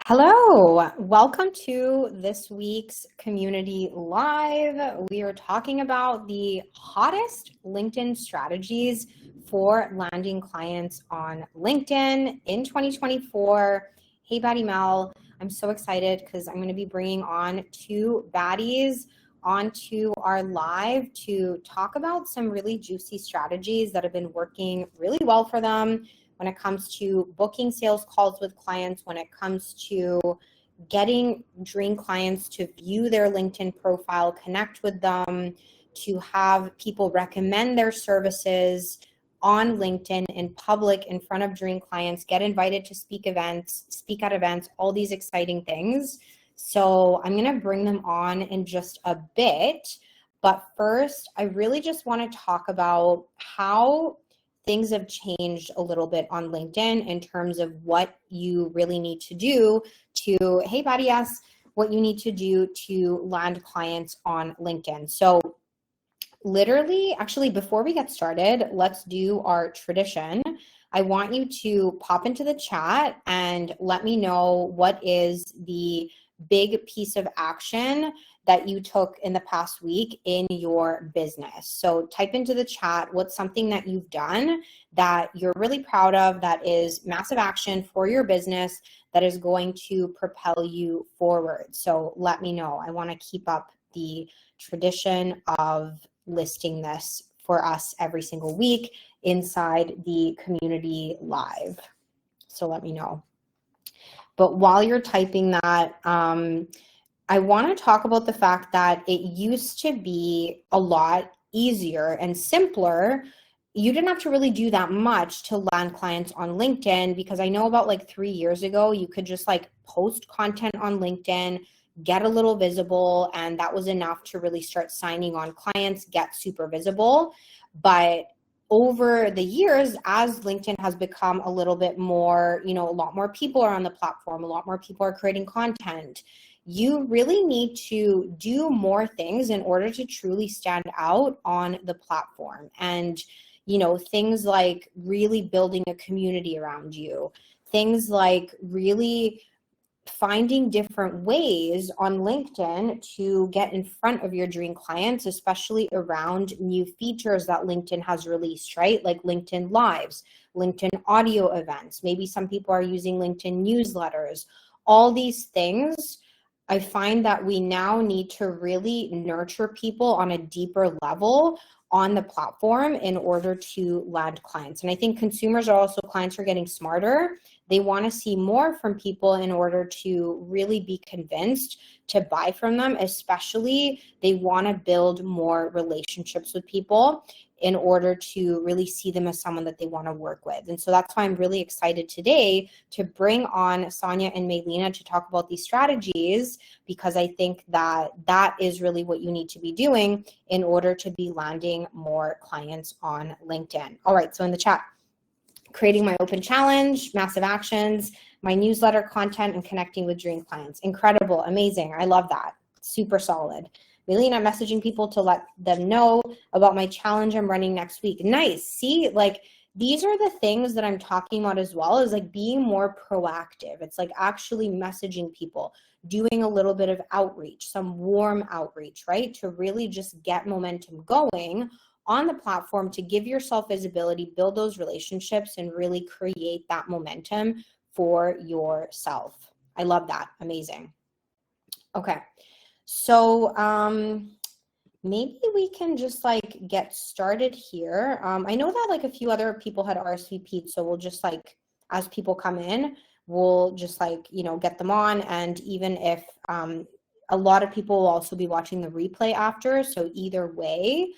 Hello, welcome to this week's Community Live. We are talking about the hottest LinkedIn strategies for landing clients on LinkedIn in 2024. Hey, Baddie Mel, I'm so excited because I'm going to be bringing on two baddies onto our live to talk about some really juicy strategies that have been working really well for them when it comes to booking sales calls with clients, when it comes to getting dream clients to view their LinkedIn profile, connect with them, to have people recommend their services on LinkedIn in public in front of dream clients, get invited to speak at events, all these exciting things. So I'm going to bring them on in just a bit. But first, I really just want to talk about how things have changed a little bit on LinkedIn in terms of what you really need to do to, hey, Baddie, yes, what you need to do to land clients on LinkedIn. So literally, actually, before we get started, let's do our tradition. I want you to pop into the chat and let me know what is the big piece of action that you took in the past week in your business. So type into the chat what's something that you've done that you're really proud of, that is massive action for your business, that is going to propel you forward. So let me know. I want to keep up the tradition of listing this for us every single week inside the community live. So let me know. But while you're typing that, I want to talk about the fact that it used to be a lot easier and simpler. You didn't have to really do that much to land clients on LinkedIn, because I know about like 3 years ago, you could just like post content on LinkedIn, get a little visible, and that was enough to really start signing on clients, get super visible. But over the years, as LinkedIn has become a little bit more, a lot more people are on the platform, a lot more people are creating content, you really need to do more things in order to truly stand out on the platform. And, things like really building a community around you, things like really finding different ways on LinkedIn to get in front of your dream clients, especially around new features that LinkedIn has released, right? Like LinkedIn Lives, LinkedIn audio events. Maybe some people are using LinkedIn newsletters. All these things, I find that we now need to really nurture people on a deeper level on the platform in order to land clients. And I think clients are getting smarter. They want to see more from people in order to really be convinced to buy from them. Especially, they want to build more relationships with people in order to really see them as someone that they want to work with. And so that's why I'm really excited today to bring on Sonia and Maylena to talk about these strategies, because I think that that is really what you need to be doing in order to be landing more clients on LinkedIn. All right, so in the chat, creating my open challenge, massive actions, my newsletter content, and connecting with dream clients. Incredible, amazing, I love that, super solid. Maylena, messaging people to let them know about my challenge I'm running next week. Nice. See, like, these are the things that I'm talking about as well, is like being more proactive. It's like actually messaging people, doing a little bit of outreach, some warm outreach, right? To really just get momentum going on the platform, to give yourself visibility, build those relationships, and really create that momentum for yourself. I love that. Amazing. Okay. So maybe we can just like get started here. I know that like a few other people had RSVP'd, so we'll just like, as people come in, we'll just like, get them on. And even if a lot of people will also be watching the replay after, so either way,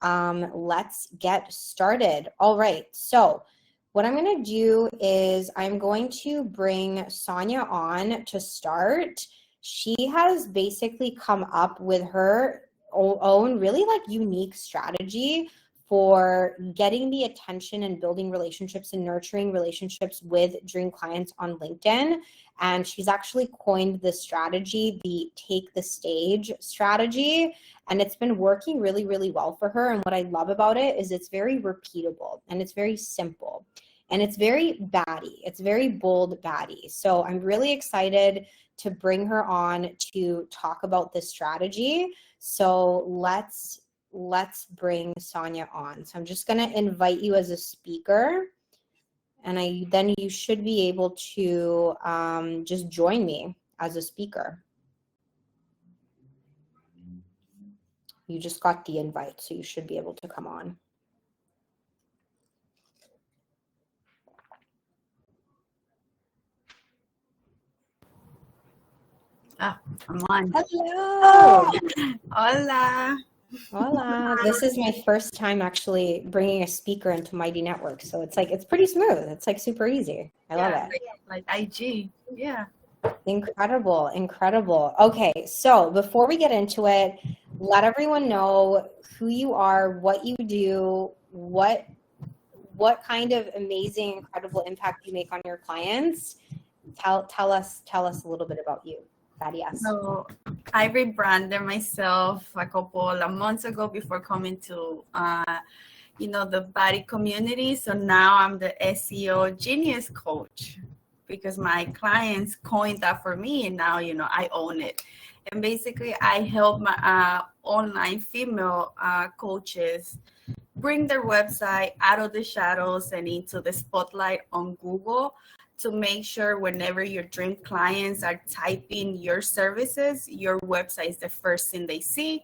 let's get started. All right, so what I'm going to do is I'm going to bring Sonia on to start. She has basically come up with her own really like unique strategy for getting the attention and building relationships and nurturing relationships with dream clients on LinkedIn. And she's actually coined this strategy, the take the stage strategy. And it's been working really, really well for her. And what I love about it is it's very repeatable and it's very simple. and it's very baddie. It's very bold baddie. So I'm really excited to bring her on to talk about this strategy. So let's bring Sonia on. So I'm just going to invite you as a speaker, and then you should be able to just join me as a speaker. You just got the invite, so you should be able to come on. Ah, I'm on. Hello. Hola. Hola. This is my first time actually bringing a speaker into Mighty Network, so it's pretty smooth. It's like super easy. I love it. Like IG. Yeah. Incredible, incredible. Okay, so before we get into it, let everyone know who you are, what you do, what kind of amazing, incredible impact you make on your clients. Tell us a little bit about you. BADDIE. So I rebranded myself a couple of months ago before coming to the BADDIE community. So now I'm the SEO genius coach because my clients coined that for me, and now I own it. And basically I help my online female coaches bring their website out of the shadows and into the spotlight on Google, to make sure whenever your dream clients are typing your services, your website is the first thing they see.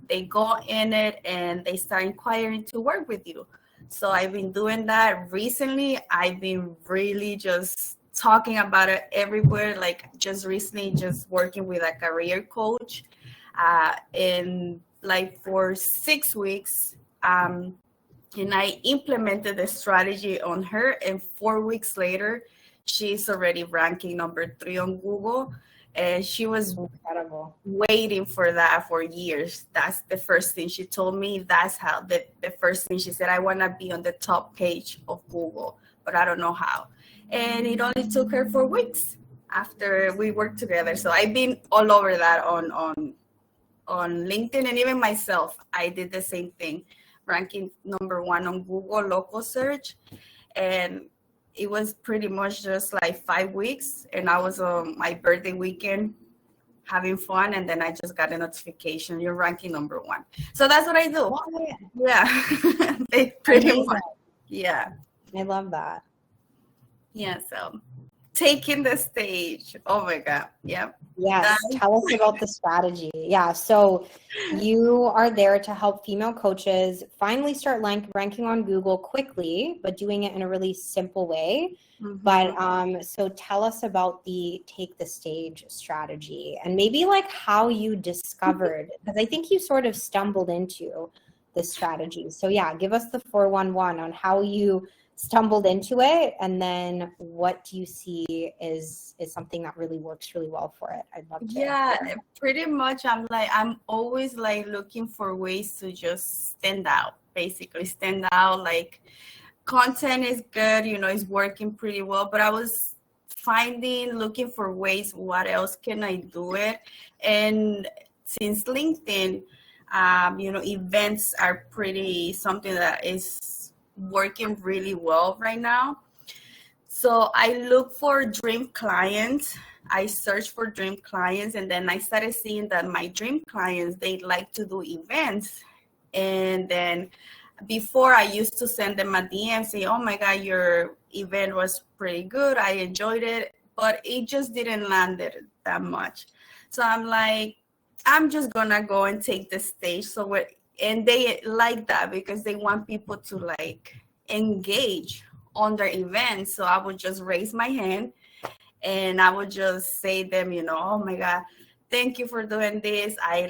They go in it and they start inquiring to work with you. So I've been doing that recently. I've been really just talking about it everywhere. Like just recently, just working with a career coach in like for 6 weeks. And I implemented the strategy on her, and 4 weeks later, she's already ranking number 3 on Google, and she was incredible, waiting for that for years. That's the first thing she told me. That's how the first thing she said, I want to be on the top page of Google, but I don't know how. And it only took her 4 weeks after we worked together. So I've been all over that on LinkedIn, and even myself, I did the same thing, ranking number 1 on Google local search. And it was pretty much just like 5 weeks, and I was on my birthday weekend having fun, and then I just got a notification, you're ranking number 1. So that's what I do. Yeah. Pretty much. Yeah. I love that. Yeah, so taking the stage. Oh my God. Yep. Yes. Tell us about the strategy. Yeah. So you are there to help female coaches finally start ranking on Google quickly, but doing it in a really simple way. Mm-hmm. But so tell us about the take the stage strategy, and maybe like how you discovered, because I think you sort of stumbled into this strategy. So yeah, give us the 411 on how you stumbled into it, and then what do you see is something that really works really well for it. I'd love to. Yeah, pretty much. I'm always like looking for ways to just stand out, basically stand out. Like content is good, it's working pretty well, but I was looking for ways, what else can I do it? And since LinkedIn, events are pretty something that is working really well right now. So I look for dream clients. I search for dream clients, and then I started seeing that my dream clients, they like to do events. And then before, I used to send them a DM, say, oh my God, your event was pretty good, I enjoyed it, but it just didn't land it that much. So I'm like, I'm just gonna go and take the stage. And they like that because they want people to like engage on their events. So I would just raise my hand and I would just say them, oh my God, thank you for doing this. I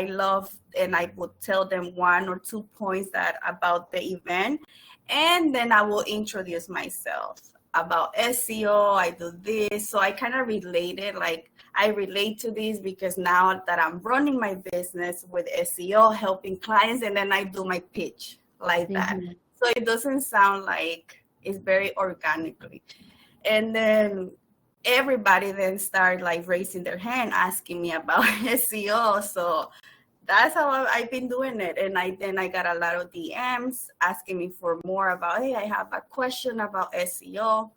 love, and I would tell them 1 or 2 points about the event. And then I will introduce myself about SEO. I do this. So I kind of related, like I relate to this because now that I'm running my business with SEO, helping clients, and then I do my pitch like that. So it doesn't sound like it's very organically. And then everybody then started like raising their hand, asking me about SEO. So that's how I've been doing it. And then I got a lot of DMs asking me for more about, hey, I have a question about SEO.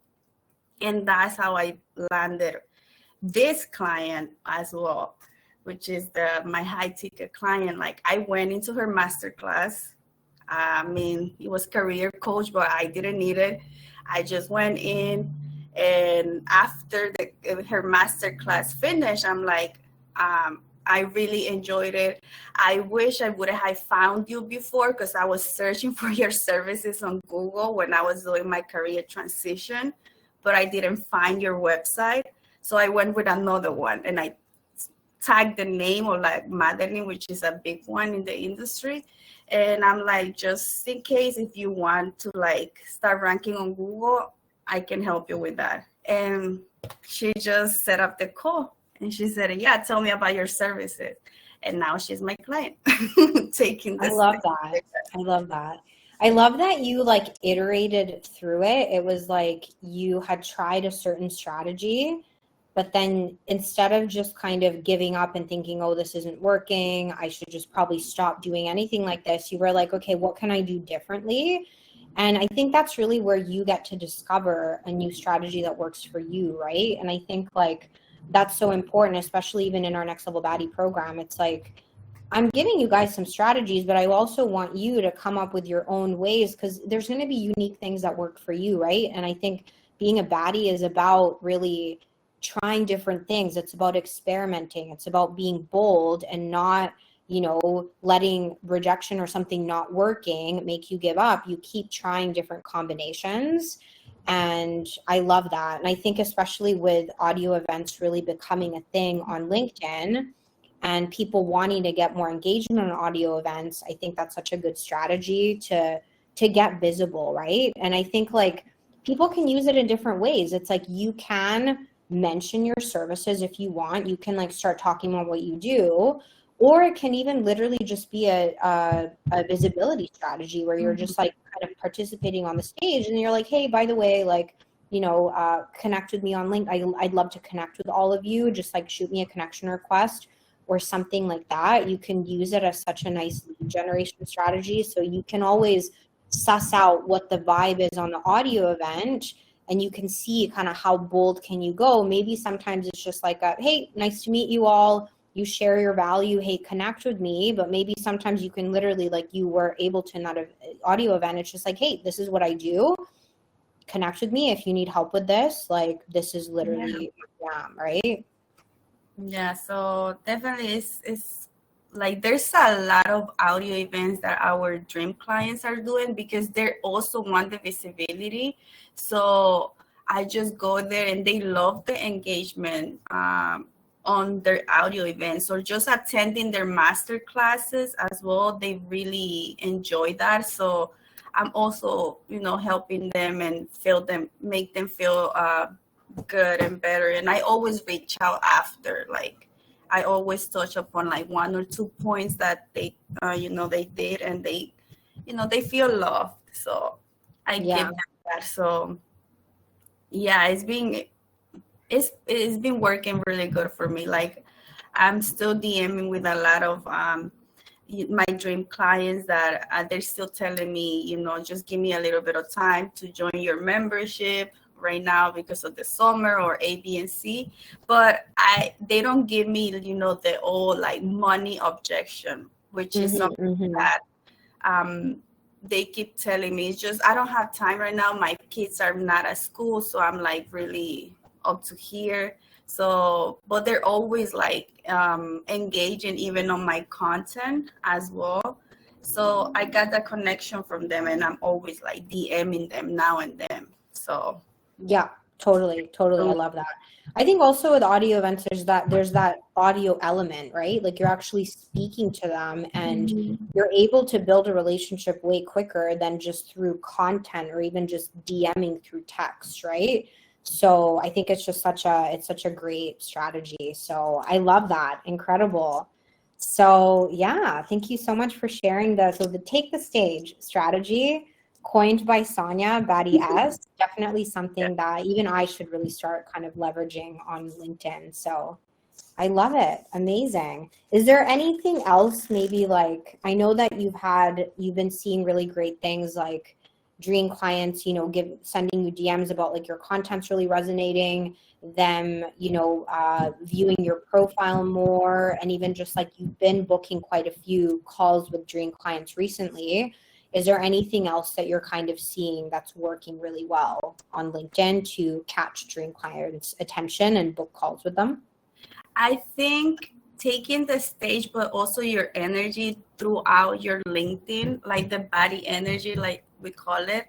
And that's how I landed this client as well, which is my high ticket client. Like, I went into her masterclass. I mean, it was career coach, but I didn't need it. I just went in, and after her masterclass finished, I'm like, I really enjoyed it. I wish I would have found you before, because I was searching for your services on Google when I was doing my career transition, but I didn't find your website. So I went with another one, and I tagged the name of like Madeline, which is a big one in the industry. And I'm like, just in case, if you want to like start ranking on Google, I can help you with that. And she just set up the call, and she said, yeah, tell me about your services. And now she's my client. Taking this. I love that. I love that. I love that you like iterated through it. It was like you had tried a certain strategy, but then instead of just kind of giving up and thinking, oh, this isn't working, I should just probably stop doing anything like this, you were like, okay, what can I do differently? And I think that's really where you get to discover a new strategy that works for you, right? And I think like that's so important, especially even in our Next Level Baddie program. It's like, I'm giving you guys some strategies, but I also want you to come up with your own ways, because there's going to be unique things that work for you, right? And I think being a baddie is about really trying different things. It's about experimenting. It's about being bold and not, letting rejection or something not working make you give up. You keep trying different combinations. And I love that. And I think especially with audio events really becoming a thing on LinkedIn, and people wanting to get more engagement on audio events, I think that's such a good strategy to get visible, right? And I think like people can use it in different ways. It's like you can mention your services if you want. You can like start talking about what you do, or it can even literally just be a visibility strategy where you're just like kind of participating on the stage, and you're like, hey, by the way, like, connect with me on LinkedIn. I'd love to connect with all of you. Just like shoot me a connection request or something like that. You can use it as such a nice lead generation strategy. So you can always suss out what the vibe is on the audio event, and you can see kind of how bold can you go. Maybe sometimes it's just like, hey, nice to meet you all. You share your value. Hey, connect with me. But maybe sometimes you can literally, like you were able to in that audio event, it's just like, hey, this is what I do. Connect with me if you need help with this. Like, this is literally where I am, right? Yeah, so definitely it's like there's a lot of audio events that our dream clients are doing, because they also want the visibility. So I just go there, and they love the engagement on their audio events, or just attending their master classes as well. They really enjoy that. So I'm also, helping them and make them feel good and better. And I always reach out after, like I always touch upon like 1 or 2 points that they they did, and they they feel loved. So I give them that. So yeah, it's been working really good for me. Like, I'm still DMing with a lot of my dream clients that they're still telling me, just give me a little bit of time to join your membership right now because of the summer or A, B, and C. But they don't give me, the old like money objection, which is something that they keep telling me. It's just, I don't have time right now. My kids are not at school, so I'm like really up to here. So, but they're always like engaging even on my content as well. So I got that connection from them, and I'm always like DMing them now and then. So yeah, totally. I love that. I think also with audio events, there's that audio element, right? Like you're actually speaking to them, and you're able to build a relationship way quicker than just through content or even just DMing through text, right? So I think it's just such a great strategy. So I love that. Incredible. So yeah, thank you so much for sharing the take the stage strategy coined by Sonia, Baddie S. Definitely something that even I should really start kind of leveraging on LinkedIn. So I love it. Amazing. Is there anything else, maybe like, I know that you've been seeing really great things like dream clients, sending you DMs about like your content's really resonating, them, viewing your profile more, and even just like you've been booking quite a few calls with dream clients recently. Is there anything else that you're kind of seeing that's working really well on LinkedIn to catch dream clients' attention and book calls with them? I think taking the stage, but also your energy throughout your LinkedIn, like the body energy, like we call it,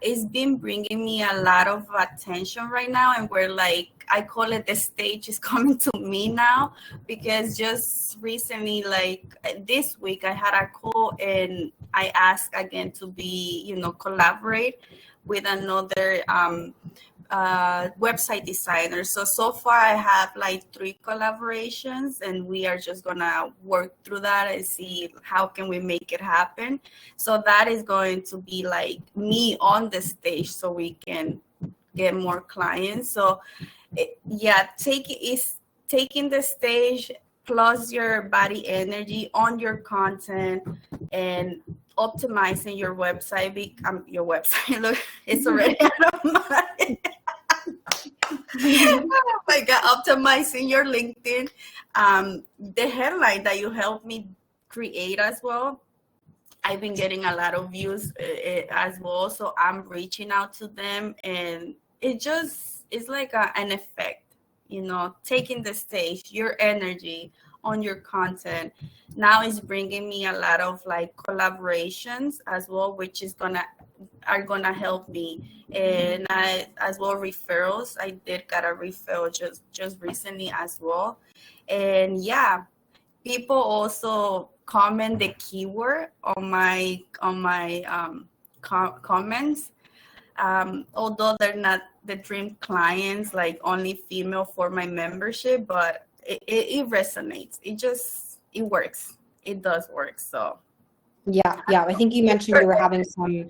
it's been bringing me a lot of attention right now. And we're like, I call it the stage is coming to me now, because just recently, like this week, I had a call and I asked again to be, collaborate with another website designer. So far I have like 3 collaborations, and we are just gonna work through that and see how can we make it happen. So that is going to be like me on the stage so we can get more clients. So taking the stage plus your body energy on your content and optimizing your website. Your website, look, it's already out of my oh my God, optimizing your LinkedIn. The headline that you helped me create as well, I've been getting a lot of views as well. So I'm reaching out to them, and it's like an effect, taking the stage, your energy on your content. Now is bringing me a lot of like collaborations as well, which are gonna help me. And I as well referrals. I did get a referral just recently as well. And yeah, people also comment the keyword on my comments. Although they're not the dream clients, like only female for my membership, but it resonates. It works. It does work. So Yeah. I think you mentioned you were having some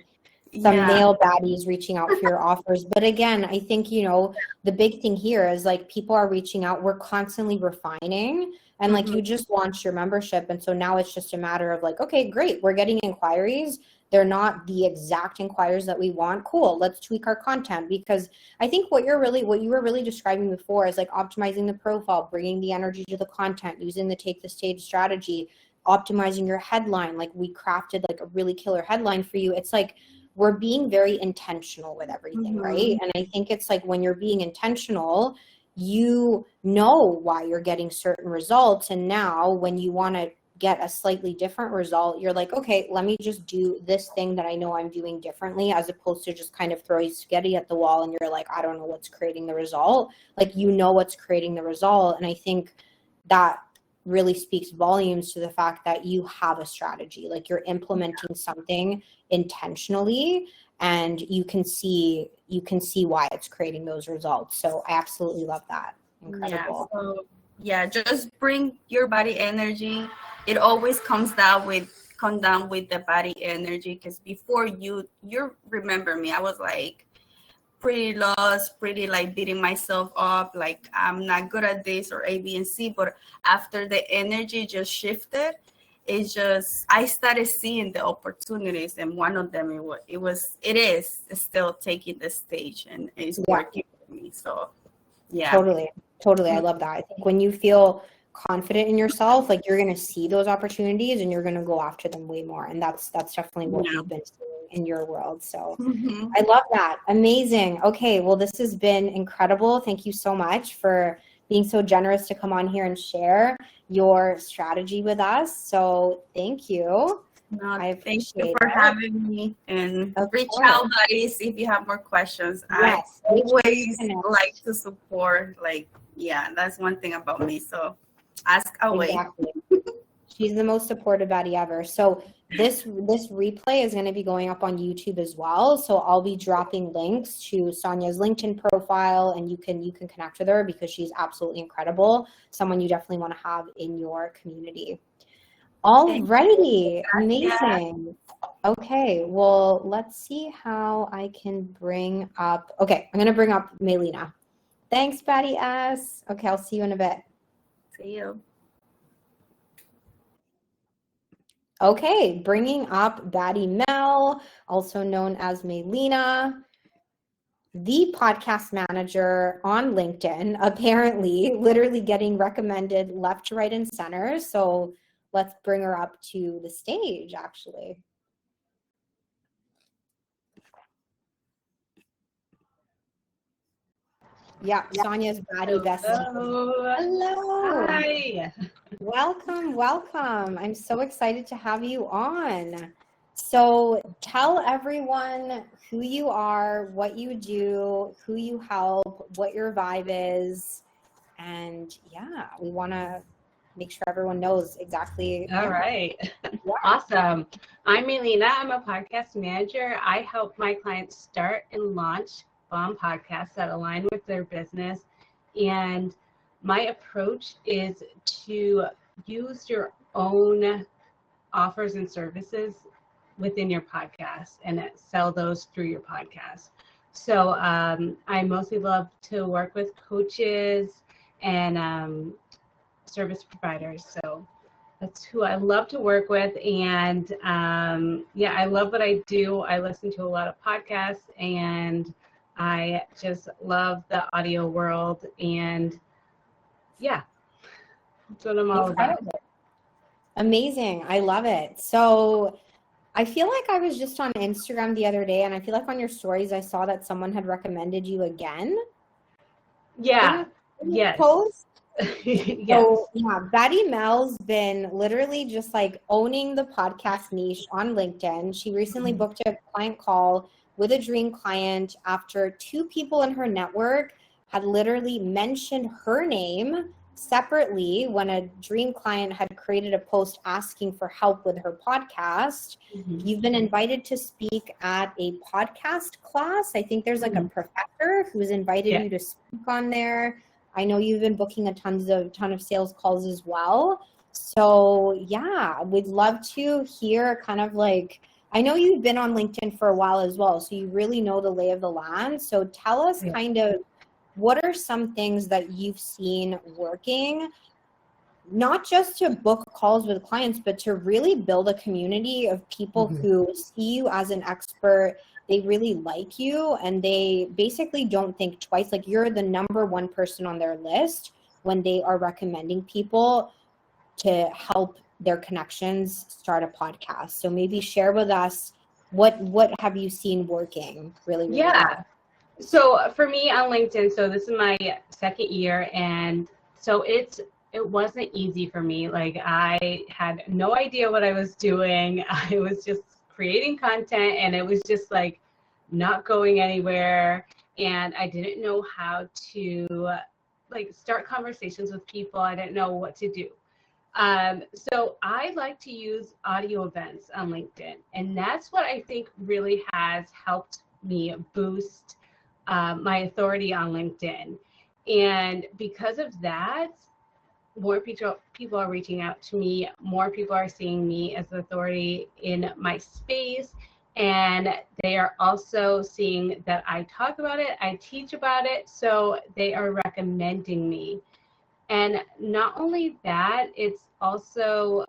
male baddies reaching out for your offers. But again, I think, the big thing here is like people are reaching out. We're constantly refining, and like you just launched your membership. And so now it's just a matter of like, okay, great. We're getting inquiries. They're not the exact inquiries that we want. Cool. Let's tweak our content, because I think what you were really describing before is like optimizing the profile, bringing the energy to the content, using the take the stage strategy, optimizing your headline. Like we crafted like a really killer headline for you. It's like, we're being very intentional with everything, right? And I think it's like when you're being intentional, you know why you're getting certain results. And now when you want to get a slightly different result, you're like, okay, let me just do this thing that I know I'm doing differently, as opposed to just kind of throwing spaghetti at the wall and you're like, I don't know what's creating the result. Like, what's creating the result. And I think that really speaks volumes to the fact that you have a strategy, like you're implementing something intentionally, and you can see why it's creating those results. So I absolutely love that. Incredible. Just bring your body energy. It always comes down with the body energy, because before you remember me, I was like pretty lost, pretty like beating myself up, like I'm not good at this or A, B, and C. But after the energy just shifted, I started seeing the opportunities, and one of them it is still taking the stage, and it's working for me. So yeah, totally. I love that. I think when you feel confident in yourself, like you're going to see those opportunities and you're going to go after them way more. And that's definitely what we've been seeing in your world. So I love that. Amazing. Okay. Well, this has been incredible. Thank you so much for being so generous to come on here and share your strategy with us. So thank you. Thank you for having me, and reach out, buddies, if you have more questions. Yes, I always like to support, that's one thing about me. So ask away. Exactly. She's the most supportive baddie ever. So this replay is going to be going up on YouTube as well. So I'll be dropping links to Sonia's LinkedIn profile, and you can connect with her because she's absolutely incredible. Someone you definitely want to have in your community. Alrighty, amazing. Okay, well, let's see how I can bring up. Okay, I'm going to bring up Melina. Thanks, Baddie S. Okay, I'll see you in a bit. See you. Okay, bringing up BADDIE Mel, also known as Melina, the podcast manager on LinkedIn, apparently literally getting recommended left, right, and center. So let's bring her up to the stage, actually. Yeah, Sonia's BADDIE bestie. Hello. Hi. Welcome, welcome. I'm so excited to have you on. So tell everyone who you are, what you do, who you help, what your vibe is. And yeah, we want to make sure everyone knows exactly. All right. Yeah. Awesome. I'm Melina. I'm a podcast manager. I help my clients start and launch bomb podcasts that align with their business. And my approach is to use your own offers and services within your podcast and sell those through your podcast. So I mostly love to work with coaches and service providers. So that's who I love to work with. And yeah, I love what I do. I listen to a lot of podcasts and I just love the audio world. And yeah, that's what I'm all about. Amazing. I love it. So I feel like I was just on Instagram the other day, and I feel like on your stories, I saw that someone had recommended you again. Yeah. In Yes. Post. Yes. So yeah, BADDIE Mel's been literally just like owning the podcast niche on LinkedIn. She recently booked a client call with a dream client after two people in her network had literally mentioned her name separately when a dream client had created a post asking for help with her podcast. You've been invited to speak at a podcast class. I think there's like a professor who's invited you to speak on there. I know you've been booking a ton of sales calls as well. So yeah, we'd love to hear kind of like, I know you've been on LinkedIn for a while as well, so you really know the lay of the land. So tell us kind of, what are some things that you've seen working, not just to book calls with clients, but to really build a community of people who see you as an expert. They really like you and they basically don't think twice. Like you're the number one person on their list when they are recommending people to help their connections start a podcast. So maybe share with us what have you seen working really well? So for me on LinkedIn, so this is my second year, and so it wasn't easy for me. Like I had no idea what I was doing. I was just creating content and it was just like not going anywhere, and I didn't know how to like start conversations with people. I didn't know what to do. So I like to use audio events on LinkedIn, and that's what I think really has helped me boost my authority on LinkedIn. And because of that, more people are reaching out to me, more people are seeing me as the authority in my space, and they are also seeing that I talk about it, I teach about it, so they are recommending me. And not only that, it's also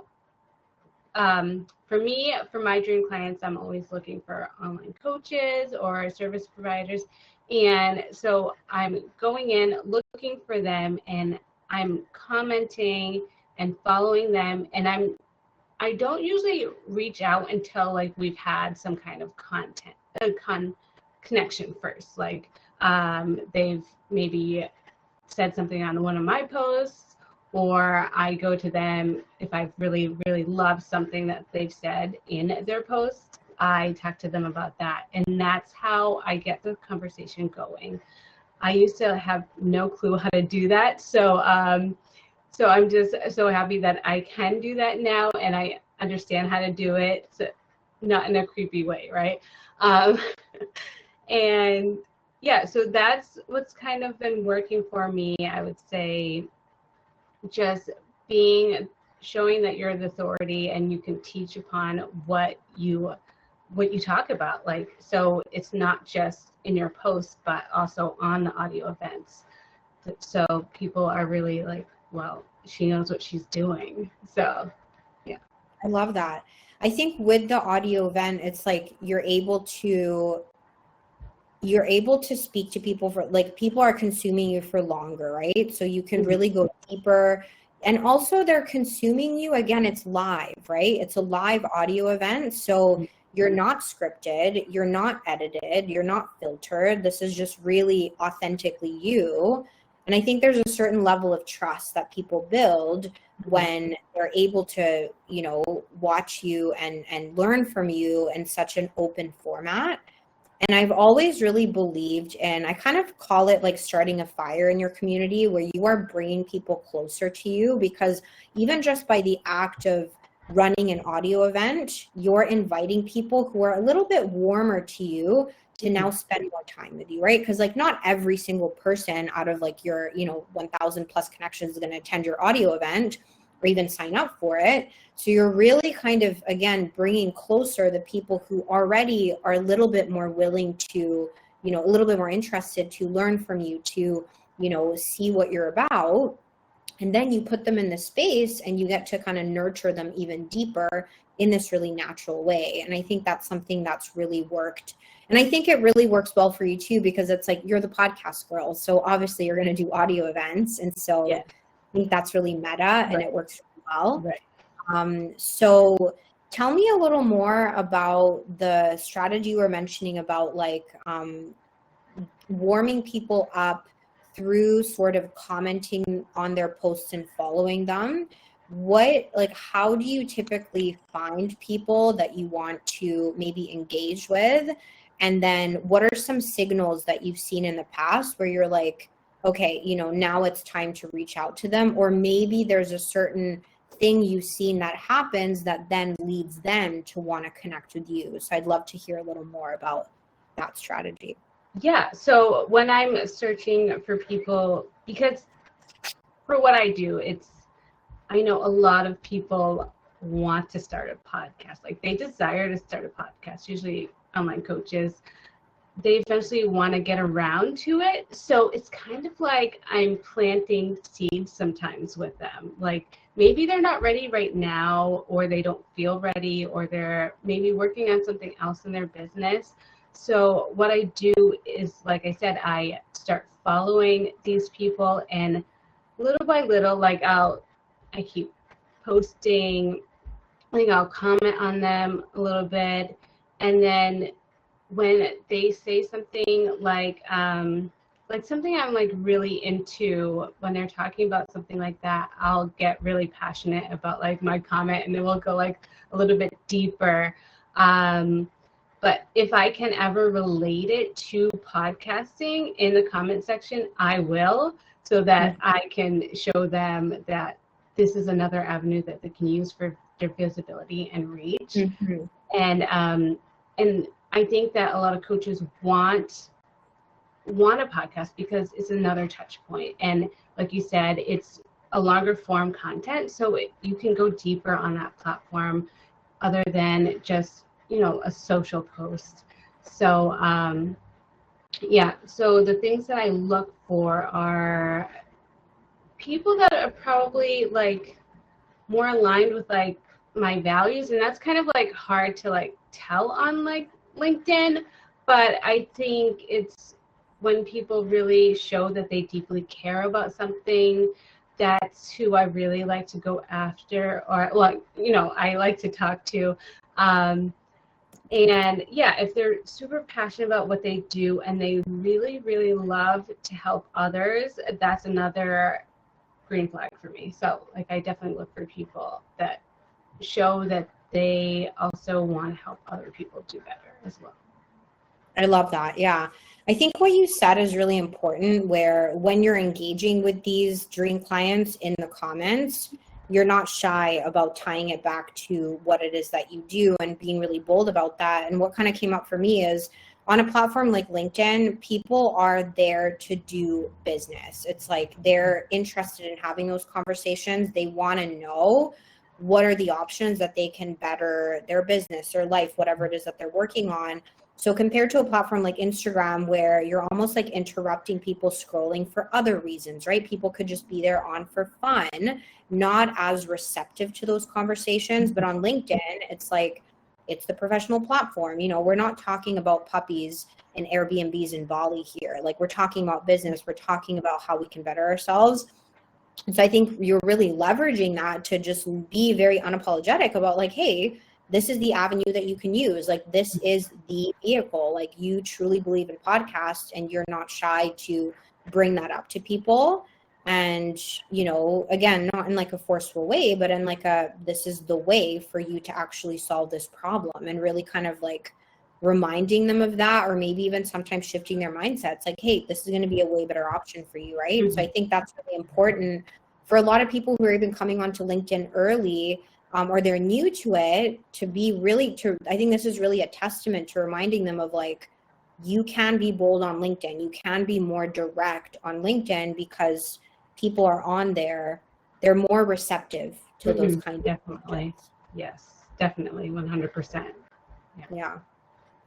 for me, for my dream clients, I'm always looking for online coaches or service providers. And so I'm going in, looking for them, and I'm commenting and following them. And I don't usually reach out until like we've had some kind of connection first. Like they've maybe said something on one of my posts, or I go to them if I've really, really loved something that they've said in their post. I talk to them about that, and that's how I get the conversation going. I used to have no clue how to do that, so so I'm just so happy that I can do that now, and I understand how to do it, so not in a creepy way, right? And yeah, so that's what's kind of been working for me. I would say just showing that you're the authority and you can teach upon what you talk about. Like, so it's not just in your posts, but also on the audio events. So people are really like, well, she knows what she's doing. So, yeah. I love that. I think with the audio event, it's like you're able to speak to people for like people are consuming you for longer, right? So you can really go deeper. And also they're consuming you again, it's live, right? It's a live audio event. So you're not scripted, you're not edited, you're not filtered. This is just really authentically you. And I think there's a certain level of trust that people build when they're able to, you know, watch you and learn from you in such an open format. And I've always really believed, and I kind of call it like starting a fire in your community where you are bringing people closer to you, because even just by the act of running an audio event, you're inviting people who are a little bit warmer to you to now spend more time with you, right? Because like not every single person out of like your, you know, 1,000 plus connections is going to attend your audio event or even sign up for it. So you're really kind of, again, bringing closer the people who already are a little bit more willing to, you know, a little bit more interested to learn from you, to, you know, see what you're about. And then you put them in the space and you get to kind of nurture them even deeper in this really natural way. And I think that's something that's really worked. And I think it really works well for you too, because it's like you're the podcast girl. So obviously you're going to do audio events. And so I think that's really meta and it works really well. Right. So tell me a little more about the strategy you were mentioning about like warming people up through sort of commenting on their posts and following them. How do you typically find people that you want to maybe engage with? And then what are some signals that you've seen in the past where you're like, okay, you know, now it's time to reach out to them? Or maybe there's a certain thing you've seen that happens that then leads them to want to connect with you. So I'd love to hear a little more about that strategy. Yeah, so when I'm searching for people, because for what I do, I know a lot of people want to start a podcast. Like they desire to start a podcast, usually online coaches. They eventually want to get around to it. So it's kind of like I'm planting seeds sometimes with them. Like maybe they're not ready right now, or they don't feel ready, or they're maybe working on something else in their business. So what I do is, like I said, I start following these people, and little by little, like I keep posting, like I'll comment on them a little bit, and then when they say something like something I'm like really into, when they're talking about something like that, I'll get really passionate about like my comment, and then we'll go like a little bit deeper. But if I can ever relate it to podcasting in the comment section, I will, so that I can show them that this is another avenue that they can use for their visibility and reach. And I think that a lot of coaches want a podcast because it's another touch point. And like you said, it's a longer form content, so you can go deeper on that platform other than just, you know, a social post. So so the things that I look for are people that are probably like more aligned with like my values, and that's kind of like hard to like tell on like LinkedIn, but I think it's when people really show that they deeply care about something, that's who I really like to go after, or like, you know, I like to talk to. And yeah, if they're super passionate about what they do and they really, really love to help others, that's another green flag for me. So like I definitely look for people that show that they also want to help other people do better as well. I love that. Yeah. I think what you said is really important, where when you're engaging with these dream clients in the comments, you're not shy about tying it back to what it is that you do and being really bold about that. And what kind of came up for me is on a platform like LinkedIn, people are there to do business. It's like they're interested in having those conversations. They want to know what are the options that they can better their business, their life, whatever it is that they're working on. So compared to a platform like Instagram, where you're almost like interrupting people scrolling for other reasons, right? People could just be there on for fun, not as receptive to those conversations. But on LinkedIn, it's like, it's the professional platform. You know, we're not talking about puppies and Airbnbs in Bali here. Like, we're talking about business. We're talking about how we can better ourselves. And so I think you're really leveraging that to just be very unapologetic about like, hey, this is the avenue that you can use. Like, this is the vehicle. Like, you truly believe in podcasts and you're not shy to bring that up to people. And, you know, again, not in like a forceful way, but in like a, this is the way for you to actually solve this problem, and really kind of like reminding them of that, or maybe even sometimes shifting their mindsets. Like, hey, this is going to be a way better option for you, right? So I think that's really important for a lot of people who are even coming onto LinkedIn early, or they're new to it, to be really, I think this is really a testament to reminding them of like, you can be bold on LinkedIn. You can be more direct on LinkedIn because people are on there. They're more receptive to those kinds of definitely. Yes, definitely. 100%. Yeah.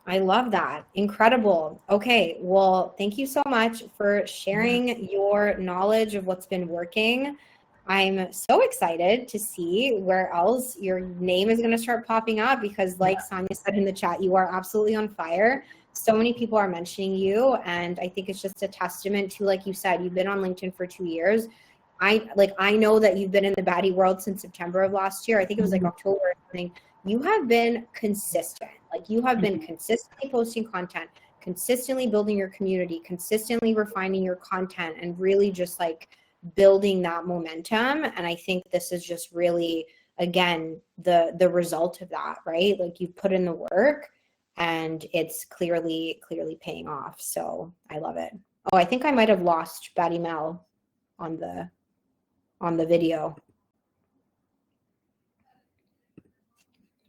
I love that. Incredible. Okay. Well, thank you so much for sharing your knowledge of what's been working. I'm so excited to see where else your name is going to start popping up, because like Sonia said in the chat, you are absolutely on fire. So many people are mentioning you. And I think it's just a testament to, like you said, you've been on LinkedIn for 2 years. I know that you've been in the baddie world since September of last year. I think it was like October or something. You have been consistent. Like, you have been consistently posting content, consistently building your community, consistently refining your content, and really just like building that momentum. And I think this is just really, again, the result of that, right? Like, you've put in the work and it's clearly paying off. So I love it. Oh, I think I might have lost Baddie Mel on the video.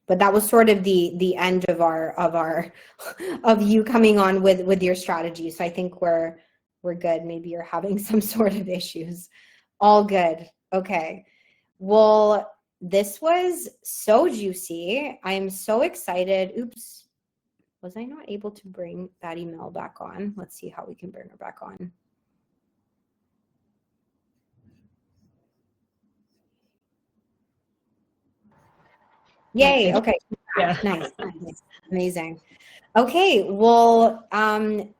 But that was sort of the end of you coming on with your strategy. So I think we're good. Maybe you're having some sort of issues. All good. Okay. Well, this was so juicy. I am so excited. Oops. Was I not able to bring Baddie Mel back on? Let's see how we can bring her back on. Yay. Okay. Yeah. Nice. Amazing. Okay. Well,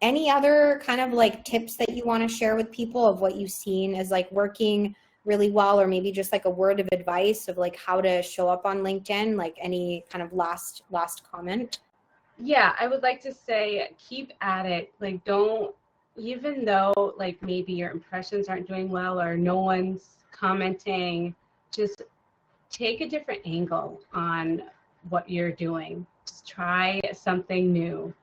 any other kind of like tips that you want to share with people of what you've seen as like working really well, or maybe just like a word of advice of like how to show up on LinkedIn, like any kind of last comment? Yeah, I would like to say keep at it. Like, don't, even though like maybe your impressions aren't doing well or no one's commenting, just take a different angle on what you're doing. Just try something new,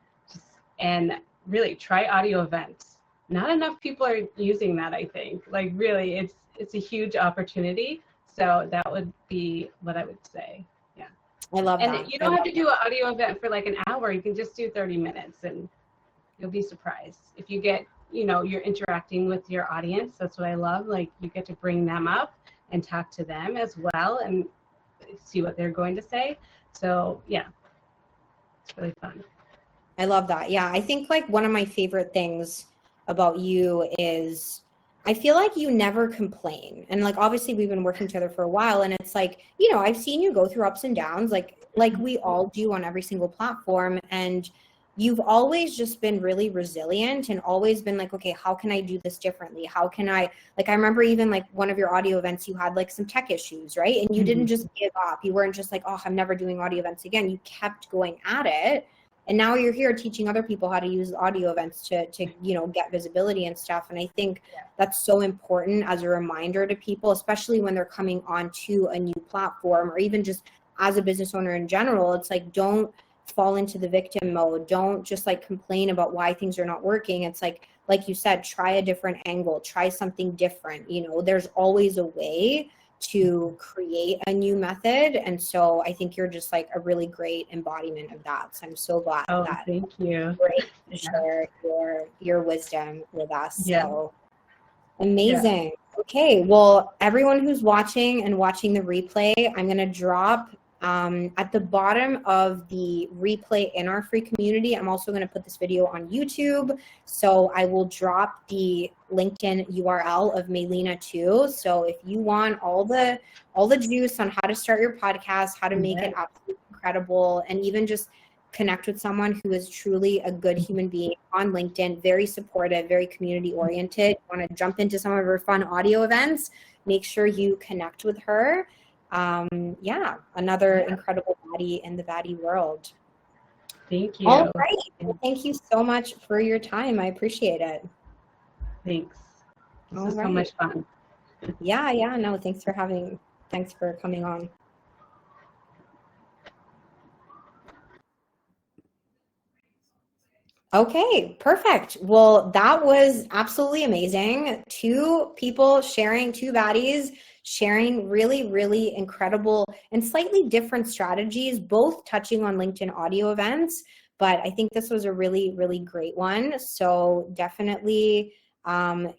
and really try audio events. Not enough people are using that, I think. Like, really, it's a huge opportunity. So that would be what I would say. Yeah. I love that. And you don't have to do an audio event for like an hour. You can just do 30 minutes and you'll be surprised. If you get, you're interacting with your audience. That's what I love. Like, you get to bring them up and talk to them as well and see what they're going to say. So yeah, it's really fun. I love that. Yeah, I think like one of my favorite things about you is I feel like you never complain. And like, obviously we've been working together for a while, and it's like, I've seen you go through ups and downs, like we all do on every single platform. And you've always just been really resilient and always been like, okay, how can I do this differently? How can I remember even like one of your audio events, you had like some tech issues, right? And you didn't just give up. You weren't just like, oh, I'm never doing audio events again. You kept going at it. And now you're here teaching other people how to use audio events to get visibility and stuff. And I think that's so important as a reminder to people, especially when they're coming onto a new platform, or even just as a business owner in general. It's like, don't fall into the victim mode. Don't just like complain about why things are not working. It's like you said, try a different angle, try something different. There's always a way to create a new method. And so I think you're just like a really great embodiment of that. So I'm so glad that thank you. Great to share your wisdom with us. Yeah. So amazing. Yeah. Okay. Well, everyone who's watching the replay, I'm going to drop At the bottom of the replay in our free community, I'm also going to put this video on YouTube. So I will drop the LinkedIn URL of Maylena too. So if you want all the juice on how to start your podcast, how to make it absolutely incredible, and even just connect with someone who is truly a good human being on LinkedIn, very supportive, very community oriented, want to jump into some of her fun audio events, make sure you connect with her. Yeah, another incredible baddie in the baddie world. Thank you. All right. Well, thank you so much for your time. I appreciate it. Thanks. This is so much fun. Yeah, no, thanks for coming on. Okay, perfect. Well, that was absolutely amazing. Two baddies sharing really, really incredible and slightly different strategies, both touching on LinkedIn audio events. But I think this was a really, really great one. So definitely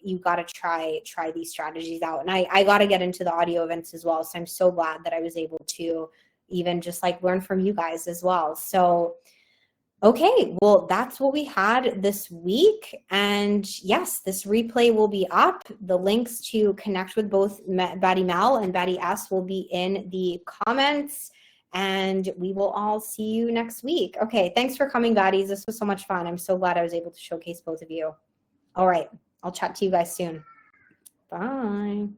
you got to try these strategies out. And I got to get into the audio events as well. So I'm so glad that I was able to even just like learn from you guys as well. So okay, well, that's what we had this week. And yes, this replay will be up. The links to connect with both Baddie Mel and Baddie S will be in the comments. And we will all see you next week. Okay, thanks for coming, baddies. This was so much fun. I'm so glad I was able to showcase both of you. All right, I'll chat to you guys soon. Bye.